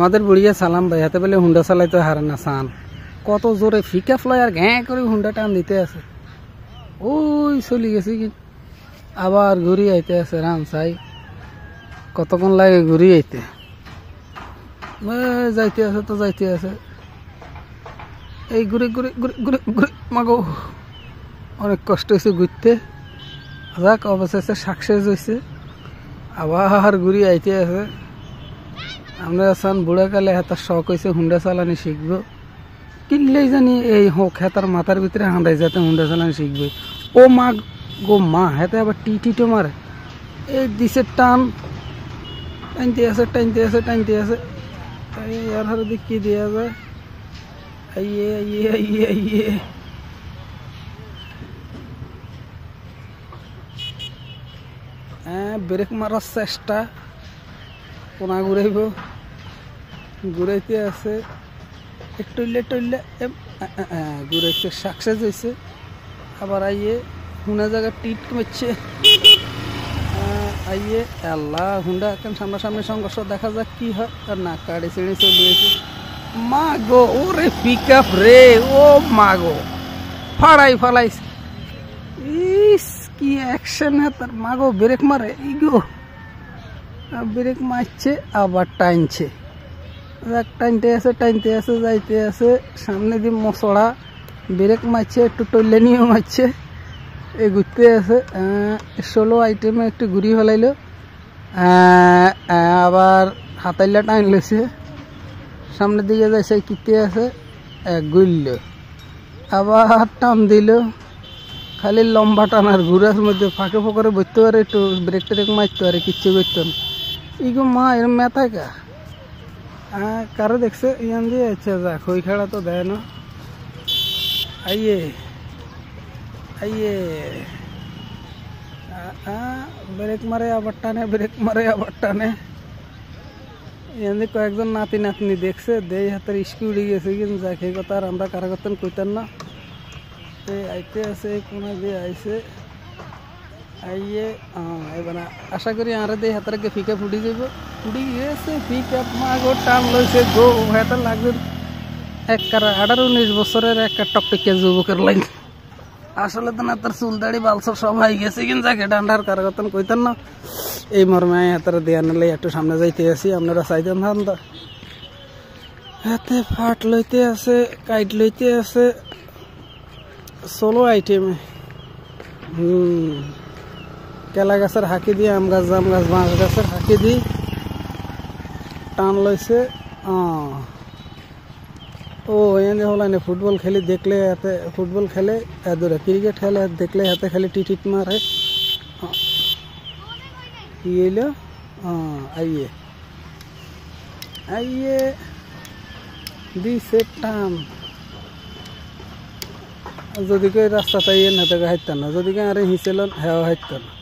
আমাদের বুড়িয়া সালাম ভাই হাতে পেলে হুন্ডা চালাইতে হারে না সান কত জোরে ফিকা ফ্লাই আর ঘ্যাঁ করে হুন্ডা টান দিতে আছে ওই চলে গেছে কি আবার ঘুরি আইতে আছে রাম চাই কতক্ষণ লাগে ঘুরি আইতে যাইতে আছে তো যাইতে আছে এই ঘুরে ঘুরে ঘুরে ঘুরে ঘুরে মাগো অনেক কষ্ট হয়েছে ঘুরতে যাক অবশেষে সাকসেস হয়েছে আবার ঘুরি আইতে আছে আমরা সান বুড়াকালে হাতার শখ হয়েছে হুন্ডা চালানি শিখবো কিনলেই জানি এই হোক হেতার মাথার ভিতরে হাঁদাই যাতে হুন্ডা চালানি শিখবে ও মা গো মা হেতে আবার টিটো মারে এই দিছে টান টানতে আছে টানতে আছে টানতে আছে আর হারে দিক কি দেওয়া যায় আইয়ে আইয়ে আইয়ে আইয়ে ব্রেক মারার চেষ্টা কোনা ঘুরাইব ঘুরাইতে আছে টইলে টইলে ঘুরাইছে সাকসেস হয়েছে আবার আইয়ে হুনা জায়গা টিট মারছে আইয়ে আল্লাহ হুন্ডা এখন সামনাসামনি সংঘর্ষ দেখা যাক কি হয় আর না কাড়ে ছেড়ে চলিয়েছে মা গো ওরে পিক আপ রে ও মা গো ফাড়াই ফালাইছে ইস কি অ্যাকশন হ্যাঁ তার মা গো ব্রেক মারে ইগো ব্রেক মারছে আবার টাইনছে টাইনতে আছে যাইতে আছে সামনে দিয়ে মশড়া ব্রেক মারছে একটু টইলে নিয়েও মারছে এই ঘুরতে আছে ষোলো আইটেমে একটু ঘুরি ফেলাইলো আবার হাতাইলা টাইন লেছে সামনের দিকে যাইছে কিতে আছে গুলল আবার টান দিল খালি লম্বা টানার ঘুরার মধ্যে ফাঁকে ফোকরে বসতে পারে একটু ব্রেক ট্রেক মারতে পারে কিচ্ছু করতো না ইগো মা এরম মেথায় কা কারো দেখছে ইয়ান দিয়ে আচ্ছা যাক ওই খেলা তো দেয় না আইয়ে আইয়ে ব্রেক মারে আবার টানে ব্রেক মারে আবার টানে ইয়ান দিয়ে কয়েকজন নাতি নাতনি দেখছে দেই হাতের ইস্কি উড়ে গেছে কিন্তু যাক এই কথা আর আমরা কারা করতেন কইতেন না আইতে আছে কোনা দিয়ে আইছে আইয়ে এবার আশা করি আরে দেই হাতের আগে ফিকা ফুটি যাব ফুটি গেছে পিক আপ মাগো টান লইছে গো হেতা লাগবে এক 18-19 বছরের এক টকটকিয়া যুবকের লাইন আসলে তো না তার চুল দাড়ি বালসব সব হয়ে গেছে কিন্তু যাকে ডান্ডার কারগতন কইতেন না এই মর্মে হাতের দেয়া নিলে একটু সামনে যাইতে আসি আপনারা চাইতেন ধান তো হাতে ফাট লইতে আছে কাইট লইতে আছে সোলো আইটেমে কেলা গাছের হাঁকি দিয়ে আম গাছ জাম গাছ বাঁশ গাছের হাঁকি দিয়ে টান লইছে ও এনে হল না ফুটবল খেলি দেখলে হাতে ফুটবল খেলে দূরে ক্রিকেট খেলে দেখলে হাতে খালি টিটিট মারে কি এলো আইয়ে আইয়ে দিছে টান যদি কেউ রাস্তাটা ইয়ে না থাকে হাইতেন না যদি কেউ আরে হিঁচেল হেওয়া হাইতেন না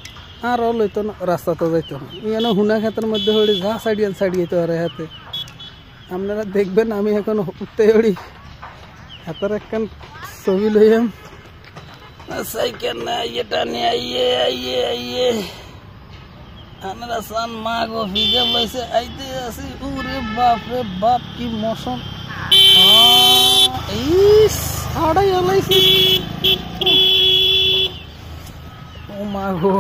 আর লইতো না রাস্তা তো যাইতো না ইয়ে হুনা খেতের মধ্যে হড়ি যা সাইডিয়ে তো আরে হাতে আপনারা দেখবেন আমি এখন উঠতে হড়ি হাতের একখান ছবি লইম সাইকেল না ইয়েটা নিয়ে আইয়ে আইয়ে আইয়ে আপনারা সান মা গো ফিজে লইছে আইতে আসি ওরে বাপ রে বাপ কি মৌসুম ইস হাড়াই হলাইছি ও মা গো